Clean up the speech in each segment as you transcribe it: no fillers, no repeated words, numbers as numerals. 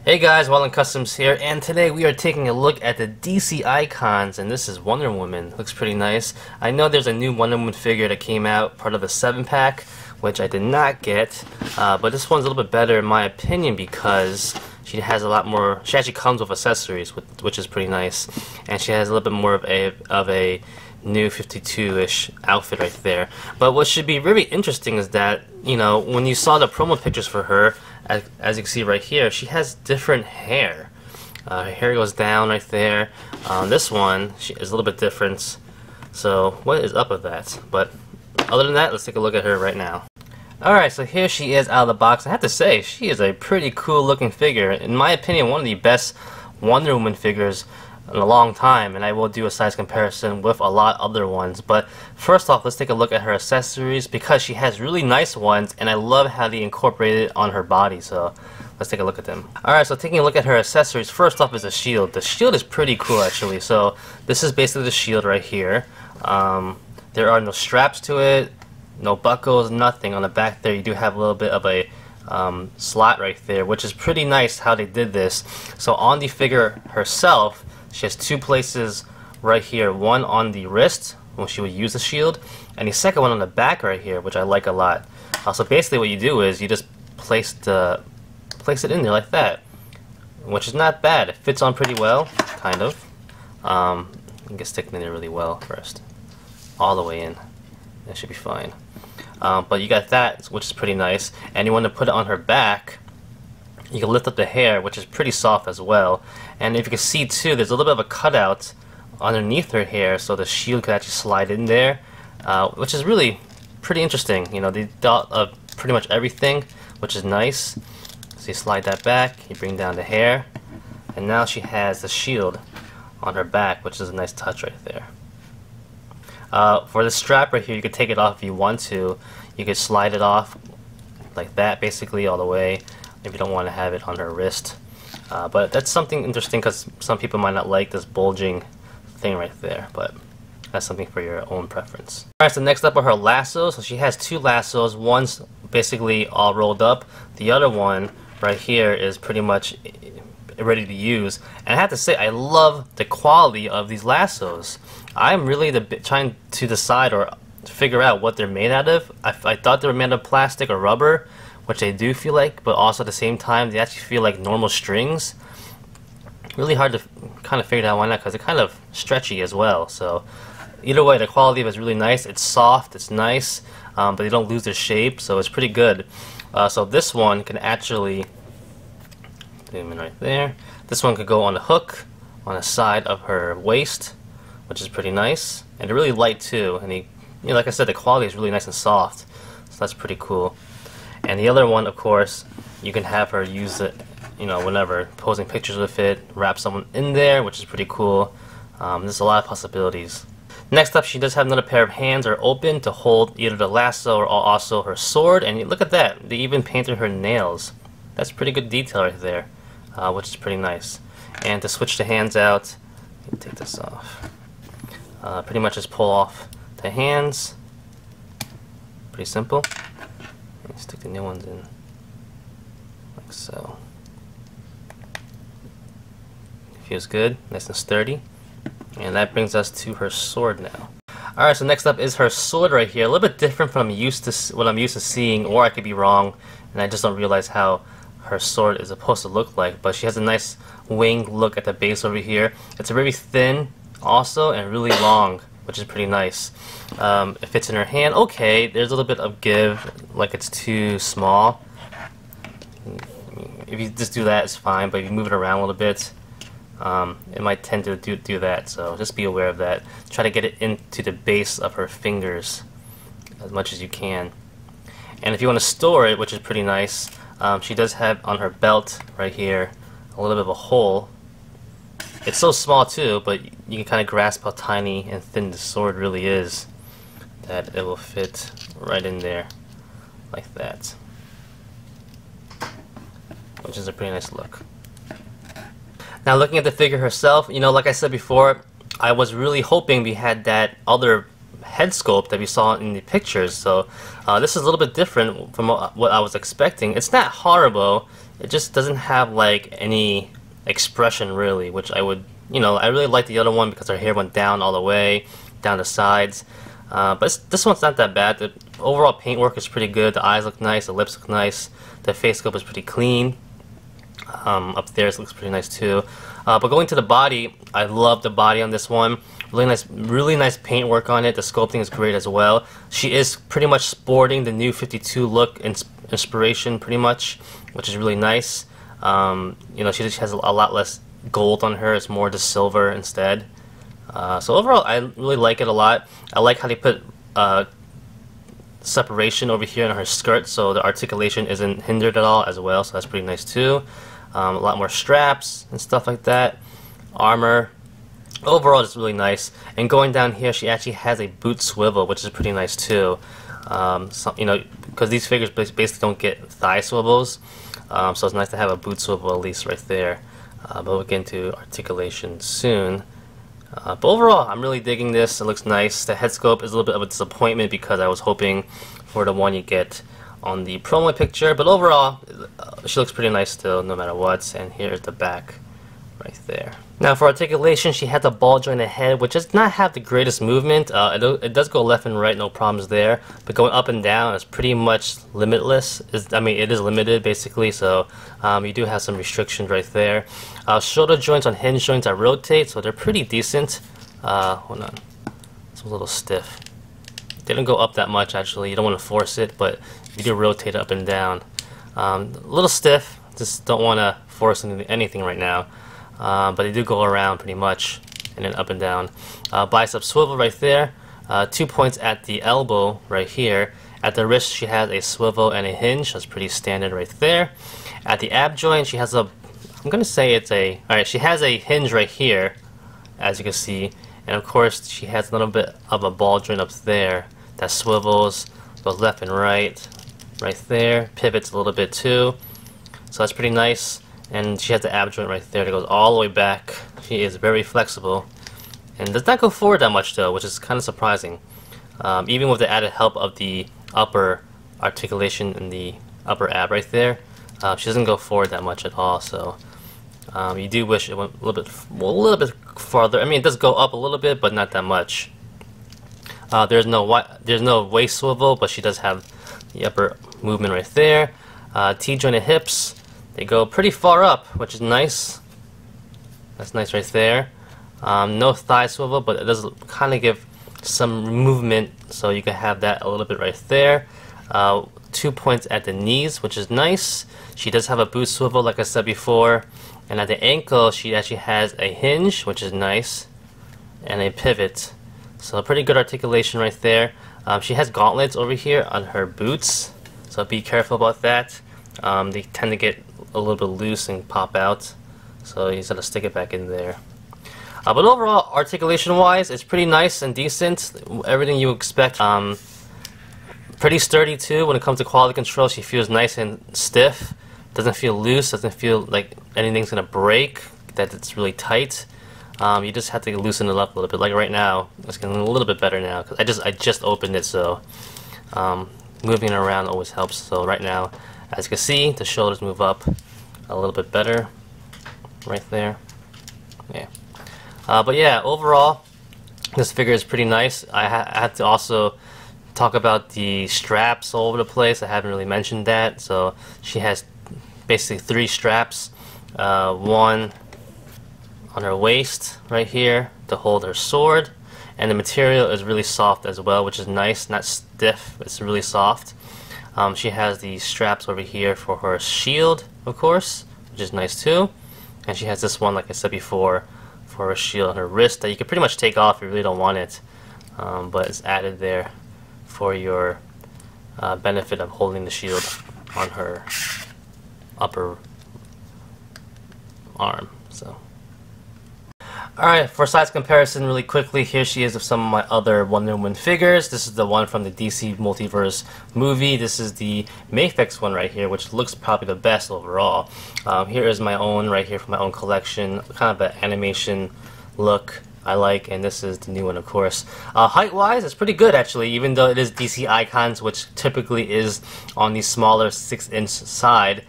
Hey guys, Wallen Customs here, and today we are taking a look at the DC Icons, and this is Wonder Woman. Looks pretty nice. I know there's a new Wonder Woman figure that came out, part of the 7-pack, which I did not get, but this one's a little bit better in my opinion because she has a lot more, she actually comes with accessories, which is pretty nice, and she has a little bit more of a new 52-ish outfit right there. But what should be really interesting is that, you know, when you saw the promo pictures for her, as you can see right here, she has different hair. Her hair goes down right there. This one she is a little bit different. So what is up with that? But other than that, let's take a look at her right now. Alright, so here she is out of the box. I have to say, she is a pretty cool looking figure. In my opinion, one of the best Wonder Woman figures in a long time, and I will do a size comparison with a lot other ones. But first off, let's take a look at her accessories because she has really nice ones, and I love how they incorporate it on her body. So let's take a look at them. Alright, so taking a look at her accessories, first off is the shield. The shield is pretty cool actually. So this is basically the shield right here. There are no straps to it, no buckles, nothing. On the back there you do have a little bit of a slot right there, which is pretty nice how they did this. So on the figure herself, she has two places right here, one on the wrist when she would use the shield, and the second one on the back right here, which I like a lot. So basically what you do is you just place it in there like that, which is not bad. It fits on pretty well, kind of. You can stick it in there really well first, all the way in. That should be fine. But you got that, which is pretty nice, and you want to put it on her back. You can lift up the hair, which is pretty soft as well. And if you can see too, there's a little bit of a cutout underneath her hair, so the shield could actually slide in there, which is really pretty interesting. You know, they thought of pretty much everything, which is nice. So you slide that back, you bring down the hair, and now she has the shield on her back, which is a nice touch right there. For the strap right here, you could take it off if you want to. You could slide it off like that, basically all the way, if you don't want to have it on her wrist. But that's something interesting because some people might not like this bulging thing right there, but that's something for your own preference. Alright, so next up are her lassos. So she has two lassos. One's basically all rolled up. The other one right here is pretty much ready to use. And I have to say, I love the quality of these lassos. I'm really trying to decide or figure out what they're made out of. I thought they were made of plastic or rubber, which they do feel like, but also at the same time they actually feel like normal strings. Really hard to kind of figure out why not, because they're kind of stretchy as well. So either way, the quality of it is really nice. It's soft, it's nice, but they don't lose their shape, so it's pretty good. So this one can actually, right there, this one could go on the hook on the side of her waist, which is pretty nice, and they're really light too. And you know, like I said, the quality is really nice and soft, so that's pretty cool. And the other one, of course, you can have her use it, you know, whenever, posing pictures with it, wrap someone in there, which is pretty cool. There's a lot of possibilities. Next up, she does have another pair of hands that are open to hold either the lasso or also her sword. And look at that, they even painted her nails. That's pretty good detail right there, which is pretty nice. And to switch the hands out, let me take this off. Pretty much just pull off the hands. Pretty simple. Stick the new ones in, like so. Feels good, nice and sturdy. And that brings us to her sword now. Alright, so next up is her sword right here. A little bit different from what I'm used to seeing, or I could be wrong, and I just don't realize how her sword is supposed to look like. But she has a nice winged look at the base over here. It's very thin also, and really long, which is pretty nice. It fits in her hand. Okay, there's a little bit of give, like it's too small. If you just do that, it's fine, but if you move it around a little bit, it might tend to do that, so just be aware of that. Try to get it into the base of her fingers as much as you can. And if you want to store it, which is pretty nice, she does have on her belt right here a little bit of a hole. It's so small too, but you can kind of grasp how tiny and thin the sword really is, that it will fit right in there like that, which is a pretty nice look. Now looking at the figure herself, you know, like I said before, I was really hoping we had that other head sculpt that we saw in the pictures. So this is a little bit different from what I was expecting. It's not horrible. it just doesn't have like any expression really, which I would, I really like the other one because her hair went down all the way, down the sides. But this one's not that bad. The overall paintwork is pretty good. The eyes look nice, the lips look nice, the face sculpt is pretty clean. Up there it looks pretty nice too. But going to the body, I love the body on this one. Really nice paintwork on it. The sculpting is great as well. She is pretty much sporting the new 52 look inspiration pretty much, which is really nice. She just has a lot less gold on her. It's more the silver instead. So overall, I really like it a lot. I like how they put separation over here in her skirt, so the articulation isn't hindered at all as well, so that's pretty nice too. A lot more straps and stuff like that. Armor. Overall, it's really nice. And going down here, she actually has a boot swivel, which is pretty nice too. Because these figures basically don't get thigh swivels, so it's nice to have a boot swivel at least right there. But we'll get into articulation soon. But overall, I'm really digging this. It looks nice. The head sculpt is a little bit of a disappointment because I was hoping for the one you get on the promo picture. But overall, she looks pretty nice still, no matter what. And here's the back right there. Now for articulation, she had the ball jointed head, which does not have the greatest movement. It does go left and right, no problems there. But going up and down is pretty much limitless. It is limited basically, so you do have some restrictions right there. Shoulder joints on hinge joints I rotate, so they're pretty decent. Hold on, it's a little stiff. They don't go up that much actually. You don't want to force it, but you do rotate up and down. A little stiff. Just don't want to force anything right now. But they do go around pretty much, and then up and down. Bicep swivel right there. 2 points at the elbow right here. At the wrist, she has a swivel and a hinge. That's pretty standard right there. At the ab joint, she has she has a hinge right here, as you can see. And of course, she has a little bit of a ball joint up there that swivels, goes left and right there. Pivots a little bit too. So that's pretty nice. And she has the ab joint right there that goes all the way back. She is very flexible and does not go forward that much though, which is kind of surprising. Even with the added help of the upper articulation in the upper ab right there, she doesn't go forward that much at all. So you do wish it went a little bit farther. It does go up a little bit, but not that much. There's no waist swivel, but she does have the upper movement right there. T-jointed hips. They go pretty far up, which is nice. That's nice right there. No thigh swivel, but it does kind of give some movement, so you can have that a little bit right there. 2 points at the knees, which is nice. She does have a boot swivel, like I said before. And at the ankle, she actually has a hinge, which is nice, and a pivot. So pretty good articulation right there. She has gauntlets over here on her boots, so be careful about that. They tend to get a little bit loose and pop out, so you just gotta stick it back in there. But overall, articulation wise, it's pretty nice and decent. Everything you expect. Pretty sturdy too when it comes to quality control. She feels nice and stiff, doesn't feel loose, doesn't feel like anything's gonna break, that it's really tight. You just have to loosen it up a little bit. Like right now, it's getting a little bit better now because I just opened it, so moving it around always helps. So right now, as you can see, the shoulders move up a little bit better right there. Yeah. But yeah, overall, this figure is pretty nice. I had to also talk about the straps all over the place. I haven't really mentioned that. So she has basically 3 straps. One on her waist right here to hold her sword. And the material is really soft as well, which is nice. Not stiff, it's really soft. She has these straps over here for her shield, of course, which is nice too. And she has this one, like I said before, for her shield on her wrist that you can pretty much take off if you really don't want it. But it's added there for your benefit of holding the shield on her upper arm. So. Alright, for size comparison really quickly, here she is with some of my other Wonder Woman figures. This is the one from the DC Multiverse movie. This is the Mafex one right here, which looks probably the best overall. Here is my own right here from my own collection, kind of an animation look I like, and this is the new one, of course. Height-wise, it's pretty good actually, even though it is DC Icons, which typically is on the smaller 6-inch side.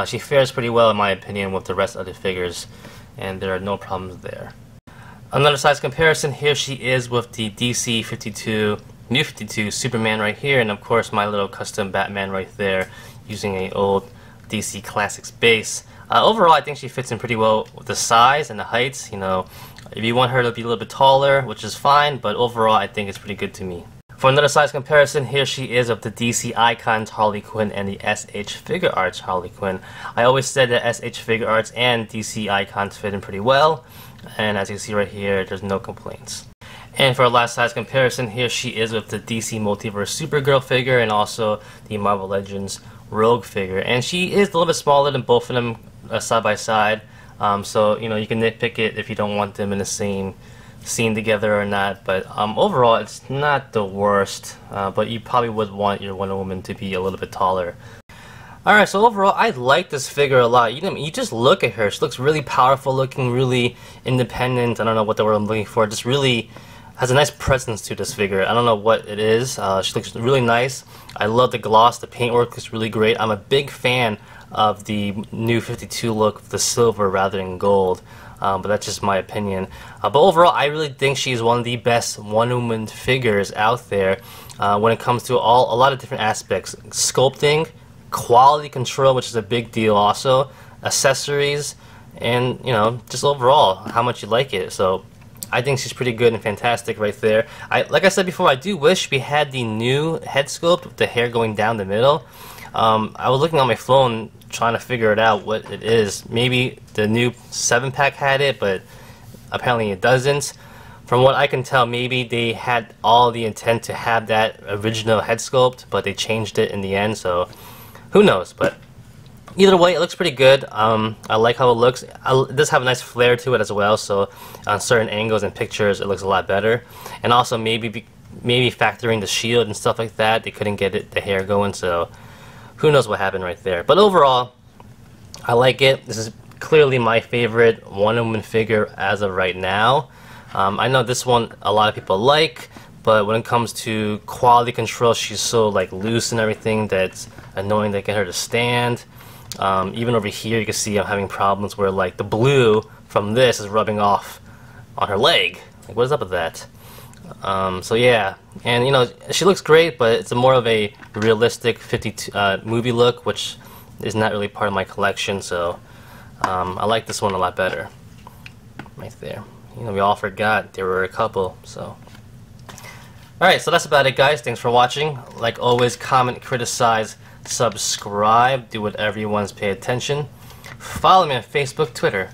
She fares pretty well in my opinion with the rest of the figures, and there are no problems there. Another size comparison, here she is with the DC 52, New 52 Superman right here, and of course my little custom Batman right there using a old DC Classics base. Overall, I think she fits in pretty well with the size and the heights. You know, if you want her to be a little bit taller, which is fine, but overall I think it's pretty good to me. For another size comparison, here she is of the DC Icons Harley Quinn and the SH Figuarts Harley Quinn. I always said that SH Figuarts and DC Icons fit in pretty well, and as you can see right here, there's no complaints. And for a last size comparison, here she is with the DC Multiverse Supergirl figure and also the Marvel Legends Rogue figure. And she is a little bit smaller than both of them side by side, so you know, you can nitpick it if you don't want them in the same scene together or not, but overall it's not the worst, but you probably would want your Wonder Woman to be a little bit taller. Alright, so overall I like this figure a lot. You just look at her, she looks really powerful looking, really independent. I don't know what the word I'm looking for, just really has a nice presence to this figure. I don't know what it is. She looks really nice. I love the gloss, the paintwork looks really great. I'm a big fan of the New 52 look, the silver rather than gold. But that's just my opinion. But overall, I really think she's one of the best Wonder Woman figures out there when it comes to a lot of different aspects. Sculpting, quality control, which is a big deal also, accessories, and you know, just overall, how much you like it. So I think she's pretty good and fantastic right there. Like I said before, I do wish we had the new head sculpt with the hair going down the middle. I was looking on my phone trying to figure it out what it is. Maybe the new 7-pack had it, but apparently it doesn't. From what I can tell, maybe they had all the intent to have that original head sculpt, but they changed it in the end, so who knows. But either way, it looks pretty good. I like how it looks. It does have a nice flare to it as well, so on certain angles and pictures it looks a lot better. And also maybe factoring the shield and stuff like that, they couldn't get the hair going, so who knows what happened right there. But overall, I like it. This is clearly my favorite Wonder Woman figure as of right now. I know this one a lot of people like, but when it comes to quality control, she's so like loose and everything that's annoying to get her to stand. Even over here, you can see I'm having problems where like the blue from this is rubbing off on her leg. Like, what is up with that? So yeah, and you know, she looks great, but it's more of a realistic 52 movie look, which is not really part of my collection. So I like this one a lot better. Right there. You know, we all forgot there were a couple. So alright, so that's about it, guys. Thanks for watching. Like always, comment, criticize, subscribe, do whatever you want to pay attention. Follow me on Facebook, Twitter,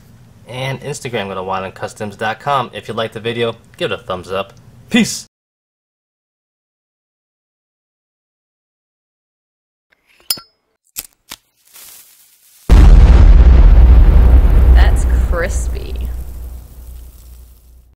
and Instagram. Go to wildandcustoms.com. If you liked the video, give it a thumbs up. Peace!